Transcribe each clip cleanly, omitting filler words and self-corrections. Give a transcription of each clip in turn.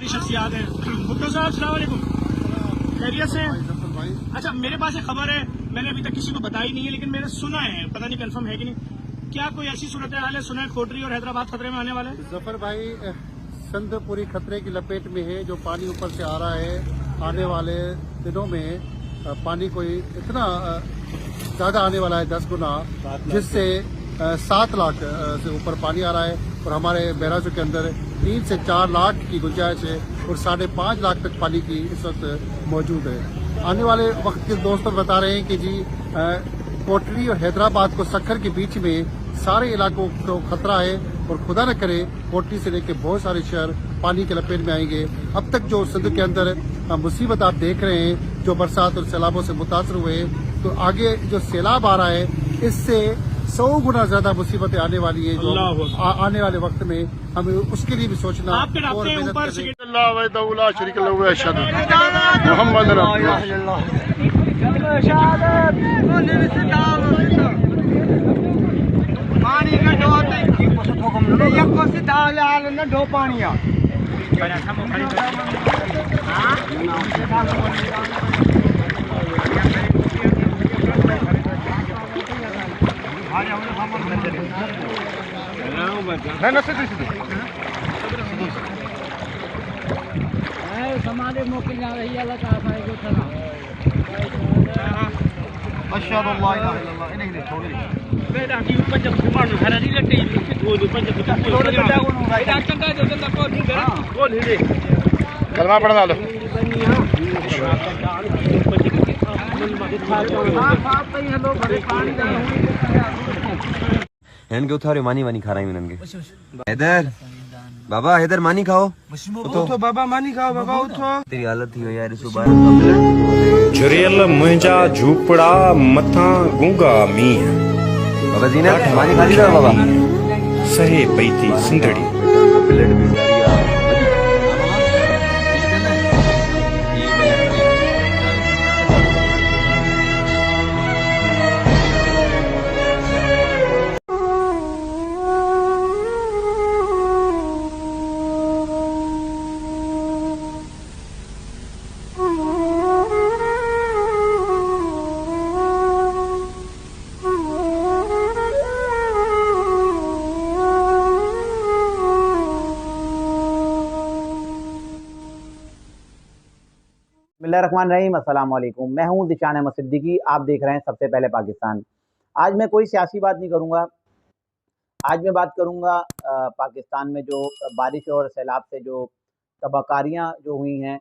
शख्सियात है। भुट्टो साहब अस्सलाम वालेकुम, खैरियत से हैं? अच्छा, मेरे पास एक खबर है, मैंने अभी तक किसी को बताई नहीं है, लेकिन मैंने सुना है, पता नहीं कंफर्म है कि नहीं। क्या कोई ऐसी सूरत हाल है, सुना है कोटरी और हैदराबाद खतरे में आने वाले हैं? जफर भाई, सिंध पूरी खतरे की लपेट में है। जो पानी ऊपर से आ रहा है, आने वाले दिनों में पानी कोई इतना ज्यादा आने वाला है, 10 गुना, जिससे 7 लाख से ऊपर पानी आ रहा है। और हमारे बैराजों के अंदर 3 से 4 लाख की गुंजाइश है और 5.5 लाख तक पानी की इस वक्त मौजूद है। आने वाले वक्त के दोस्तों बता रहे हैं कि जी कोटरी और हैदराबाद को सक्खर के बीच में सारे इलाकों को खतरा है और खुदा न करे कोटरी से लेकर बहुत सारे शहर पानी के लपेट में आएंगे। अब तक जो सिंध के अंदर मुसीबत आप देख रहे हैं, जो बरसात और सैलाबों से मुतासर हुए, तो आगे जो सैलाब आ रहा है इससे 100 गुना ज्यादा मुसीबतें आने वाली है। जो आने वाले वक्त में हमें उसके लिए भी सोचना और मेहनत पानी का ढो पानी समाधि मौके जा रही है कलमा पढ़ डालो। इनके उठारे मानी वानी खा रही हूँ इनके। हैदर बाबा, हैदर मानी खाओ। उठो बाबा, मानी खाओ बाबा, उठो। तेरी हालत थी यार, इस बार झुरियल मुंहिंजा झूपड़ा मथा गूंगा मींह। बाबा जी ने मानी खा ली था बाबा। सहे पई थी सिंधड़ी। प्लेट में जा रही है। बिस्मिल्लाहिर्रहमानिर्रहीम, अस्सलाम वालेकुम। मैं हूं ज़िशान अहमद सिद्दीकी। आप देख रहे हैं सबसे पहले पाकिस्तान। आज मैं कोई सियासी बात नहीं करूंगा। आज मैं बात करूंगा पाकिस्तान में जो बारिश और सैलाब से जो तबाहकारियां जो हुई हैं,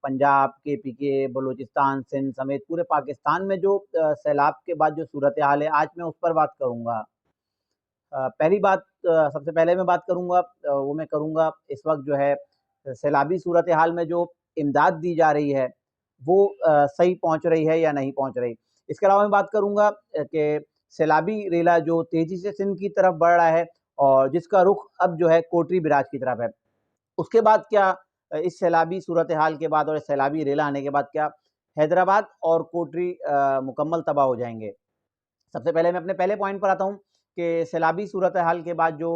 पंजाब, KPK, बलूचिस्तान, सिंध समेत पूरे पाकिस्तान में जो सैलाब के बाद जो सूरत हाल है, आज मैं उस पर बात करूंगा। पहली बात, सबसे पहले मैं बात करूंगा, वो मैं करूंगा इस वक्त जो है सैलाबी सूरत हाल में जो इमदाद दी जा रही है वो सही पहुंच रही है या नहीं पहुंच रही। इसके अलावा मैं बात करूंगा कि सैलाबी रेला जो तेजी से सिंध की तरफ बढ़ रहा है और जिसका रुख अब जो है कोटरी बिराज की तरफ है। उसके बाद क्या इस सैलाबी सूरत हाल के बाद और इस सैलाबी रेला आने के बाद क्या हैदराबाद और कोटरी मुकम्मल तबाह हो जाएंगे। सबसे पहले मैं अपने पहले पॉइंट पर आता हूँ कि सैलाबी सूरत हाल के बाद जो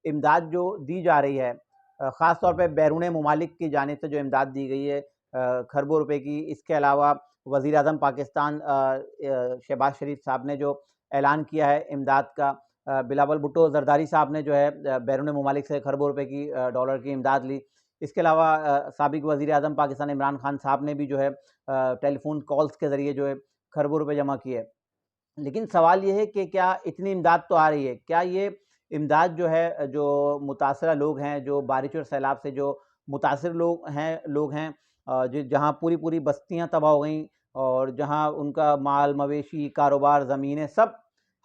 इमदाद जो दी जा रही है, ख़ास तौर पे बैरून ममालिक की जानिब से जो इमदाद दी गई है खरबों रुपए की। इसके अलावा वज़ीर आज़म पाकिस्तान शहबाज शरीफ साहब ने जो ऐलान किया है इमदाद का, बिलावल भुट्टो ज़रदारी साहब ने जो है बैरून ममालिक से खरबों रुपए की डॉलर की इमदाद ली। इसके अलावा साबिक़ वज़ीर आज़म पाकिस्तान इमरान खान साहब ने भी जो है टेलीफोन कॉल्स के ज़रिए जो है खरबों रुपए जमा किए। लेकिन सवाल ये है कि क्या इतनी इमदाद तो आ रही है, क्या ये इमदाद जो है, जो मुतासरा लोग हैं, जो बारिश और सैलाब से जो मुतासर लोग हैं जहाँ पूरी पूरी बस्तियाँ तबाह हो गई और जहाँ उनका माल मवेशी कारोबार ज़मीनें सब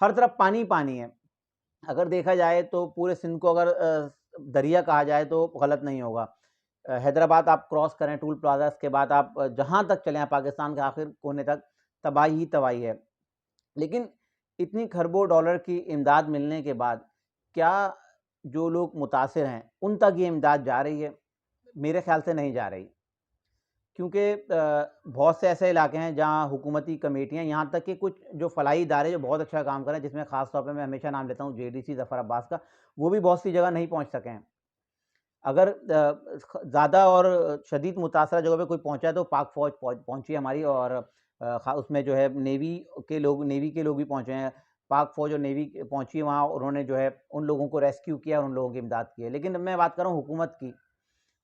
हर तरफ पानी पानी है। अगर देखा जाए तो पूरे सिंध को अगर दरिया कहा जाए तो गलत नहीं होगा। हैदराबाद आप क्रॉस करें टूल प्लाजा के बाद आप जहाँ तक चलें पाकिस्तान के आखिर कोने तक तबाही ही तबाही है। लेकिन इतनी खरबों डॉलर की इमदाद मिलने के बाद क्या जो लोग मुतासिर हैं उन तक ये इमदाद जा रही है? मेरे ख्याल से नहीं जा रही, क्योंकि बहुत से ऐसे इलाके हैं जहां हुकूमती कमेटियां, यहाँ तक कि कुछ जो फलाही इदारे जो बहुत अच्छा काम कर रहे हैं, जिसमें ख़ास तौर पे मैं हमेशा नाम लेता हूँ JDC ज़फ़र अब्बास का, वो भी बहुत सी जगह नहीं पहुँच सके हैं। अगर ज़्यादा और शदीद मुतासरा जगह पे कोई पहुंचा है तो पाक फ़ौज पहुंची है हमारी, और उसमें जो है नेवी के लोग भी पहुंचे हैं। पाक फ़ौज और नेवी पहुंची है वहाँ, उन्होंने जो है उन लोगों को रेस्क्यू किया और उन लोगों की इमदाद की है। लेकिन मैं बात कर रहा हूँ हुकूमत की,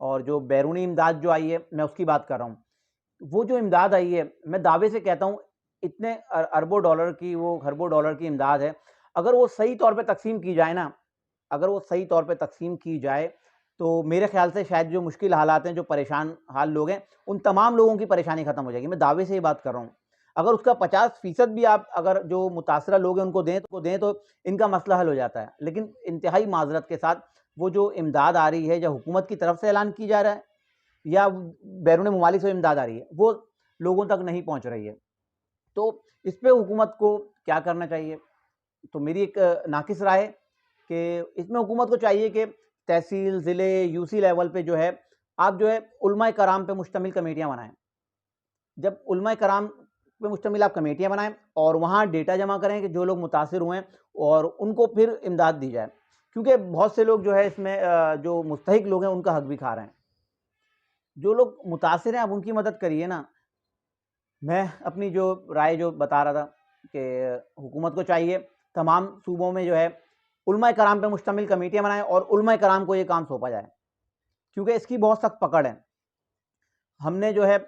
और जो बैरूनी इमदाद जो आई है मैं उसकी बात कर रहा हूँ। वो जो इमदाद आई है, मैं दावे से कहता हूँ इतने अरबों डॉलर की, वो खरबों डॉलर की इमदाद है। अगर वो सही तौर पे तकसीम की जाए ना, अगर वो सही तौर पे तकसीम की जाए तो मेरे ख्याल से शायद जो मुश्किल हालात हैं, जो परेशान हाल लोग हैं, उन तमाम लोगों की परेशानी ख़त्म हो जाएगी। मैं दावे से ये बात कर रहा हूँ। अगर उसका 50% भी आप अगर जो मुतासरा लोग हैं उनको दें तो इनका मसला हल हो जाता है। लेकिन इंतहाई माज़रत के साथ वो जो इमदाद आ रही है, या हुकूमत की तरफ से ऐलान की जा रहा है या बैरून मुमालिक से इमदाद आ रही है, वो लोगों तक नहीं पहुँच रही है। तो इस पे हुकूमत को क्या करना चाहिए? तो मेरी एक नाकिस राय है कि इसमें हुकूमत को चाहिए कि तहसील, ज़िले, यूसी लेवल पे जो है, आप जो है उलमाए कराम पे मुश्तमिल कमेटियाँ बनाएँ। जब उलमाए कराम पे मुश्तमिल आप कमेटियाँ बनाएँ और वहाँ डेटा जमा करें कि जो लोग मुतासिर हुए हैं, और उनको फिर इमदाद दी जाए। क्योंकि बहुत से लोग जो है इसमें जो मुस्तहिक लोग हैं उनका हक भी खा रहे हैं। जो लोग मुतासिर हैं आप उनकी मदद करिए ना। मैं अपनी जो राय जो बता रहा था कि हुकूमत को चाहिए तमाम सूबों में जो है उलमाए कराम पे मुश्तमिल कमेटियाँ बनाएँ और उलमाए कराम को ये काम सौंपा जाए, क्योंकि इसकी बहुत सख्त पकड़ है। हमने जो है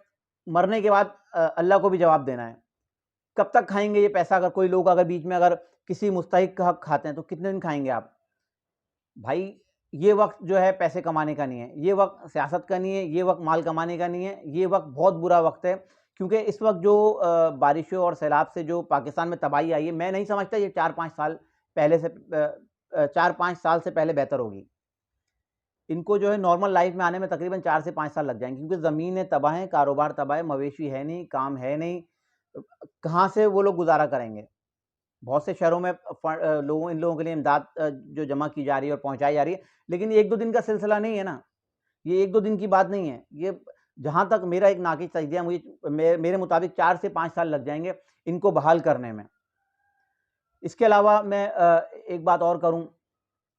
मरने के बाद अल्लाह को भी जवाब देना है। कब तक खाएंगे ये पैसा? अगर कोई लोग अगर बीच में अगर किसी मुस्तहिक का हक खाते हैं तो कितने दिन खाएंगे आप? भाई ये वक्त जो है पैसे कमाने का नहीं है, ये वक्त सियासत का नहीं है, ये वक्त माल कमाने का नहीं है, ये वक्त बहुत बुरा वक्त है। क्योंकि इस वक्त जो बारिशों और सैलाब से जो पाकिस्तान में तबाही आई है, मैं नहीं समझता ये 4-5 साल पहले से 4-5 साल से पहले बेहतर होगी। इनको जो है नॉर्मल लाइफ में आने में तकरीबन 4 से 5 साल लग जाएंगे, क्योंकि ज़मीनें तबाह हैं, कारोबार तबाह है, मवेशी है नहीं, काम है नहीं, कहाँ से वो लोग गुजारा करेंगे? बहुत से शहरों में इन लोगों के लिए इमदाद जो जमा की जा रही है और पहुँचाई जा रही है, लेकिन ये 1-2 दिन का सिलसिला नहीं है ना, ये 1-2 दिन की बात नहीं है। ये जहाँ तक मेरा एक नाक़िस तजज़िया, मेरे मुताबिक 4 से 5 साल लग जाएँगे इनको बहाल करने में। इसके अलावा मैं एक बात और करूँ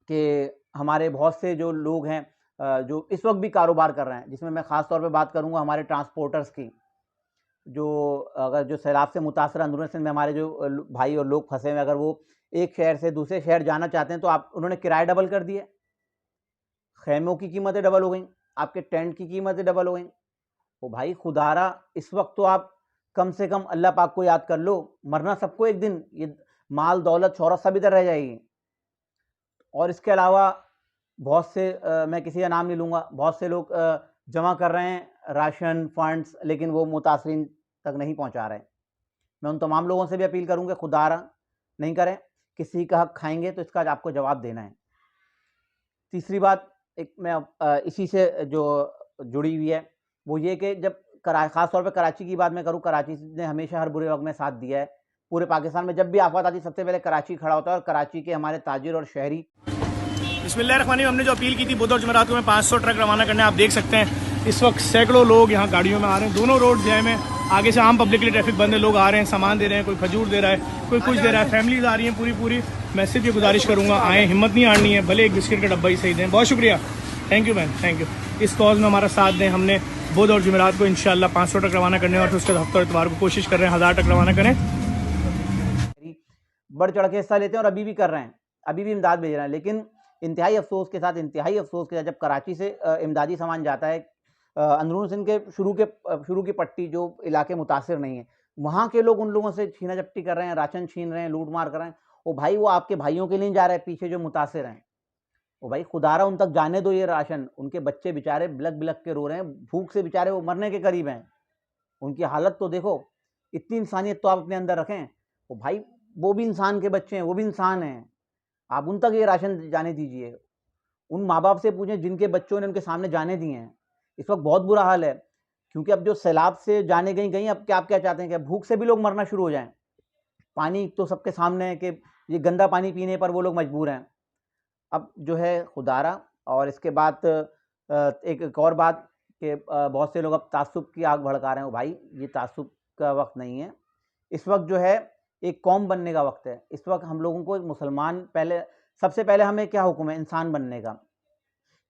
कि हमारे बहुत से जो लोग हैं जो इस वक्त भी कारोबार कर रहे हैं, जिसमें मैं ख़ास तौर पे बात करूँगा हमारे ट्रांसपोर्टर्स की, जो सैलाब से मुतासर अंदरूनी सिंध में हमारे जो भाई और लोग फंसे हुए हैं, अगर वो एक शहर से दूसरे शहर जाना चाहते हैं तो उन्होंने किराए डबल कर दिए, खैमों की कीमतें डबल हो गई, आपके टेंट की कीमतें डबल हो गई। ओ भाई खुदारा, इस वक्त तो आप कम से कम अल्लाह पाक को याद कर लो। मरना सबको एक दिन, ये माल दौलत शोहरत सब इधर रह जाएगी। और इसके अलावा बहुत से मैं किसी का नाम नहीं लूँगा, बहुत से लोग जमा कर रहे हैं राशन फंड्स, लेकिन वो मुतासरीन तक नहीं पहुँचा रहे। मैं उन तमाम लोगों से भी अपील करूँगा खुदारा नहीं करें, किसी का हक खाएंगे तो इसका आपको जवाब देना है। तीसरी बात एक मैं इसी से जो जुड़ी हुई है वो ये कि जब ख़ास तौर पे कराची की बात मैं करूँ, कराची ने हमेशा हर बुरे वक्त में साथ दिया है। पूरे पाकिस्तान में जब भी आफत आती सबसे पहले कराची खड़ा होता है, और कराची के हमारे ताजिर और शहरी। बिस्मिल्लाहिर्रहमानिर्रहीम। हमने जो अपील की थी बुध और जुमेरात को में 500 ट्रक रवाना करने, आप देख सकते हैं इस वक्त सैकड़ों लोग यहाँ गाड़ियों में आ रहे हैं। दोनों रोड जैम है, आगे से आम पब्लिक के लिए ट्रैफिक बंद है, लोग आ रहे हैं, सामान दे रहे हैं, कोई खजूर दे रहा है, कोई कुछ दे रहा है, फैमिलीज आ रही हैं पूरी। मैं सिर्फ ये गुजारिश करूँगा, आए, हिम्मत नहीं हारनी है, भले एक बिस्किट का डब्बा ही सही दें। बहुत शुक्रिया, thank you ma'am, thank you. इस कॉज में हमारा साथ दें। हमने बुध और जुमेरात को इंशाल्लाह 500 ट्रक रवाना करने, और फिर उसके हफ्ते और इतवार को कोशिश कर रहे हैं 1000 ट्रक रवाना करें। बढ़ चढ़ के हिस्सा लेते हैं और अभी भी कर रहे हैं, अभी भी इमदाद भेज रहे हैं। लेकिन इंतहाई अफसोस के साथ जब कराची से इमदादी सामान जाता है, अंदरून सिंध के शुरू की पट्टी जो इलाके मुतासिर नहीं है, वहाँ के लोग उन लोगों से छीना झपटी कर रहे हैं, राशन छीन रहे हैं, लूट मार कर रहे हैं। वो भाई वो आपके भाइयों के लिए जा रहे हैं, पीछे जो मुतासिर हैं, वो भाई खुदारा उन तक जाने दो ये राशन। उनके बच्चे बेचारे बिलक बिलक के रो रहे हैं, भूख से बेचारे वो मरने के करीब हैं। उनकी हालत तो देखो, इतनी इंसानियत तो आप अपने अंदर रखें। वो भाई वो भी इंसान के बच्चे हैं, वो भी इंसान हैं, आप उन तक ये राशन जाने दीजिए। उन माँ बाप से पूछें जिनके बच्चों ने उनके सामने जाने दिए हैं। इस वक्त बहुत बुरा हाल है, क्योंकि अब जो सैलाब से जाने गई अब क्या आप क्या चाहते हैं कि भूख से भी लोग मरना शुरू हो जाएं। पानी तो सबके सामने है कि ये गंदा पानी पीने पर वो लोग मजबूर हैं। अब जो है खुदारा, और इसके बाद एक और बात कि बहुत से लोग अब तासुब की आग भड़का रहे हैं। भाई ये तासुब का वक्त नहीं है, इस वक्त जो है एक कौम बनने का वक्त है। इस वक्त हम लोगों को एक मुसलमान, सबसे पहले हमें क्या हुक्म है? इंसान बनने का।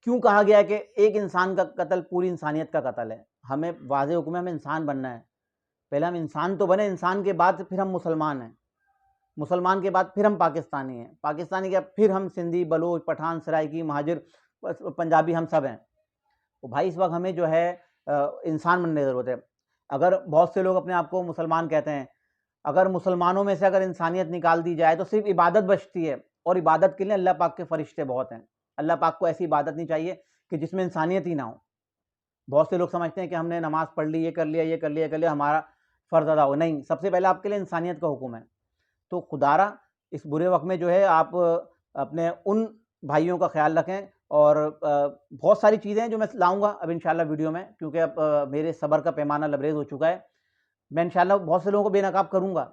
क्यों कहा गया है कि एक इंसान का कत्ल पूरी इंसानियत का कत्ल है? हमें वाज़ेह हुक्म है, हमें इंसान बनना है। पहले हम इंसान तो बने, इंसान के बाद फिर हम मुसलमान हैं, मुसलमान के बाद फिर हम पाकिस्तानी हैं, पाकिस्तानी के बाद फिर हम सिंधी, बलूच, पठान, सराइकी, महाजिर, पंजाबी, हम सब हैं। तो भाई इस वक्त हमें जो है इंसान बनने की ज़रूरत है। अगर बहुत से लोग अपने आप को मुसलमान कहते हैं, अगर मुसलमानों में से अगर इंसानियत निकाल दी जाए तो सिर्फ इबादत बचती है, और इबादत के लिए अल्लाह पाक के फरिश्ते बहुत हैं। अल्लाह पाक को ऐसी इबादत नहीं चाहिए कि जिसमें इंसानियत ही ना हो। बहुत से लोग समझते हैं कि हमने नमाज़ पढ़ ली, ये कर लिया, ये कर लिया, ये कर लिया, हमारा फ़र्ज़ अदा हो। नहीं, सबसे पहले आपके लिए इंसानियत का हुक्म है। तो खुदारा इस बुरे वक्त में जो है आप अपने उन भाइयों का ख्याल रखें, और बहुत सारी चीज़ें हैं जो मैं लाऊंगा अब इंशाल्लाह वीडियो में, क्योंकि अब मेरे सब्र का पैमाना लबरेज हो चुका है। मैं इंशाल्लाह बहुत से लोगों को बेनकाब करूंगा।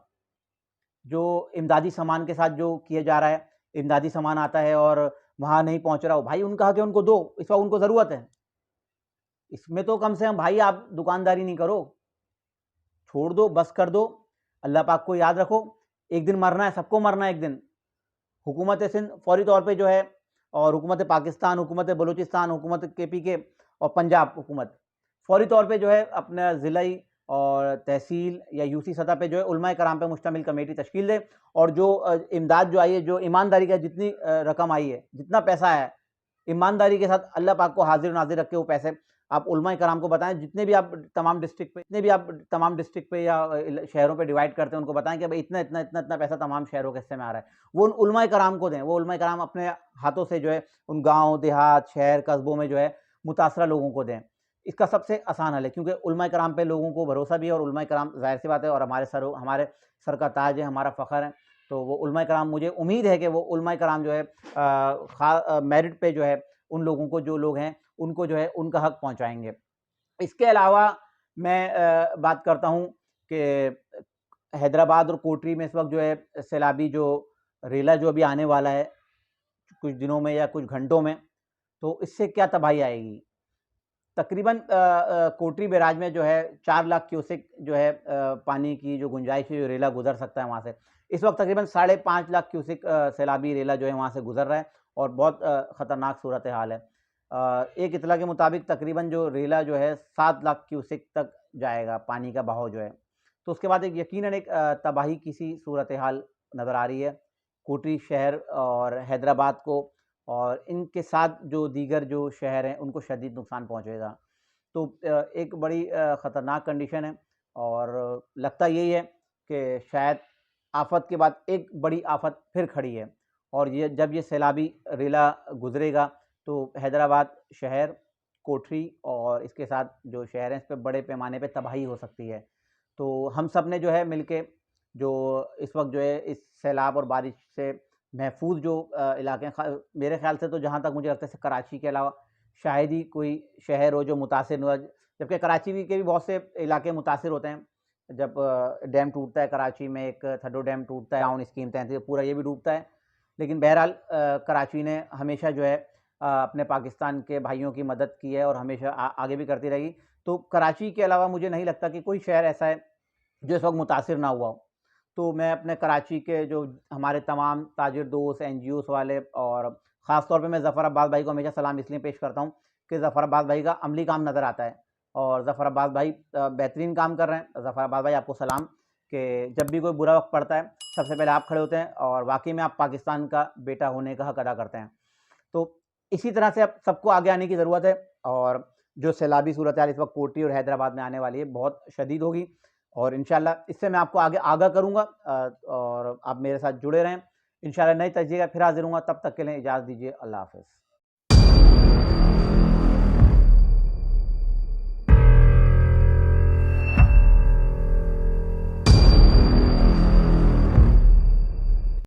जो इमदादी सामान के साथ जो किया जा रहा है, इमदादी सामान आता है और वहाँ नहीं पहुँच रहा हो, भाई उनका हक है, उनको दो, इस वक्त उनको ज़रूरत है। इसमें तो कम से कम भाई आप दुकानदारी नहीं करो, छोड़ दो, बस कर दो। अल्लाह पाक को याद रखो, एक दिन मरना है, सबको मरना है एक दिन। हुकूमत सिंध फौरी तौर पे जो है, और हुकूमत पाकिस्तान, हुकूमत बलूचिस्तान, हुकूमत KPK और पंजाब हुकूमत फौरी तौर पे जो है अपना ज़िलाई और तहसील या UC सतह पे जो है उलमाए कराम पे मुश्तमिल कमेटी तश्कील दे, और जो इमदाद जो आई है, जो ईमानदारी का जितनी रकम आई है, जितना पैसा है, ईमानदारी के साथ अल्लाह पाक को हाजिर नाजिर रख के वो पैसे आप उलमाए कराम को बताएं। जितने भी आप तमाम डिस्ट्रिक्ट पे या शहरों पे डिवाइड करते हैं, उनको बताएं कि भाई इतना इतना इतना इतना पैसा तमाम शहरों के हिस्से में आ रहा है, वो उन उलमाए कराम को दें। वो उलमाए कराम अपने हाथों से जो है उन गाँव, देहात, शहर, कस्बों में जो है मुतासरा लोगों को दें। इसका सबसे आसान हल है, क्योंकि उलमाए कराम पे लोगों को भरोसा भी है, और उलमाए कराम ज़ाहिर सी बात है, और हमारे सर का ताज है, हमारा फ़ख्र है। तो वो उलमाए कराम, मुझे उम्मीद है कि वो उलमाए कराम जो है मेरिट पे जो है उन लोगों को, जो लोग हैं उनको जो है उनका हक पहुंचाएंगे। इसके अलावा मैं बात करता हूं कि हैदराबाद और कोटरी में इस वक्त जो है सैलाबी जो रेला जो अभी आने वाला है कुछ दिनों में या कुछ घंटों में, तो इससे क्या तबाही आएगी। तकरीबन कोटरी बैराज में जो है 4 लाख क्यूसेक जो है पानी की जो गुंजाइश है, जो रेला गुजर सकता है वहाँ से। इस वक्त तकरीबन 5.5 लाख क्यूसेक सैलाबी रेला जो है वहाँ से गुजर रहा है, और बहुत ख़तरनाक सूरत हाल है। एक इतला के मुताबिक तकरीबन जो रेला जो है 7 लाख क्यूसेक तक जाएगा पानी का बहाव जो है। तो उसके बाद एक यकीनन एक तबाही की सी सूरत हाल नज़र आ रही है कोटरी शहर और हैदराबाद को, और इनके साथ जो दीगर जो शहर हैं उनको शदीद नुकसान पहुंचेगा। तो एक बड़ी ख़तरनाक कंडीशन है, और लगता यही है कि शायद आफत के बाद एक बड़ी आफत फिर खड़ी है, और ये जब ये सैलाबी रेला गुजरेगा तो हैदराबाद शहर, कोठरी और इसके साथ जो शहर हैं इस पर बड़े पैमाने पे तबाही हो सकती है। तो हम सब ने जो है मिलके जो इस वक्त जो है इस सैलाब और बारिश से महफूज जो इलाके, मेरे ख्याल से तो जहाँ तक मुझे लगता है कराची के अलावा शायद ही कोई शहर हो जो मुतासिर हुआ, जबकि कराची के भी बहुत से इलाके मुतासिर होते हैं। जब डैम टूटता है कराची में, एक थड्डो डैम टूटता है, टाउन स्कीम तहत पूरा ये भी डूबता है। लेकिन बहरहाल कराची ने हमेशा जो है अपने पाकिस्तान के भाइयों की मदद की है, और हमेशा आगे भी करती रहेगी। तो कराची के अलावा मुझे नहीं लगता कि कोई शहर ऐसा है जो इस वक्त मुतासिर ना हुआ हो। तो मैं अपने कराची के जो हमारे तमाम ताजिर दोस्त, NGOs वाले, और ख़ास तौर पे मैं ज़फ़र अब्बास भाई को हमेशा सलाम इसलिए पेश करता हूँ कि ज़फ़र अब्बास भाई का अमली काम नज़र आता है, और ज़फ़र अब्बास भाई बेहतरीन काम कर रहे हैं। ज़फ़र अब्बास भाई आपको सलाम, कि जब भी कोई बुरा वक्त पड़ता है सबसे पहले आप खड़े होते हैं, और वाकई में आप पाकिस्तान का बेटा होने का हक अदा करते हैं। तो इसी तरह से अब सबको आगे आने की ज़रूरत है, और जो सैलाबी सूरत हाल इस वक्त कोटरी और हैदराबाद में आने वाली है बहुत शदीद होगी, और इंशाल्लाह इससे मैं आपको आगे आगाह करूँगा, और आप मेरे साथ जुड़े रहें। इंशाल्लाह नई तजज़िये का फिर हाज़िर हूँगा, तब तक के लिए इजाज़त दीजिए। अल्लाह हाफ़िज़।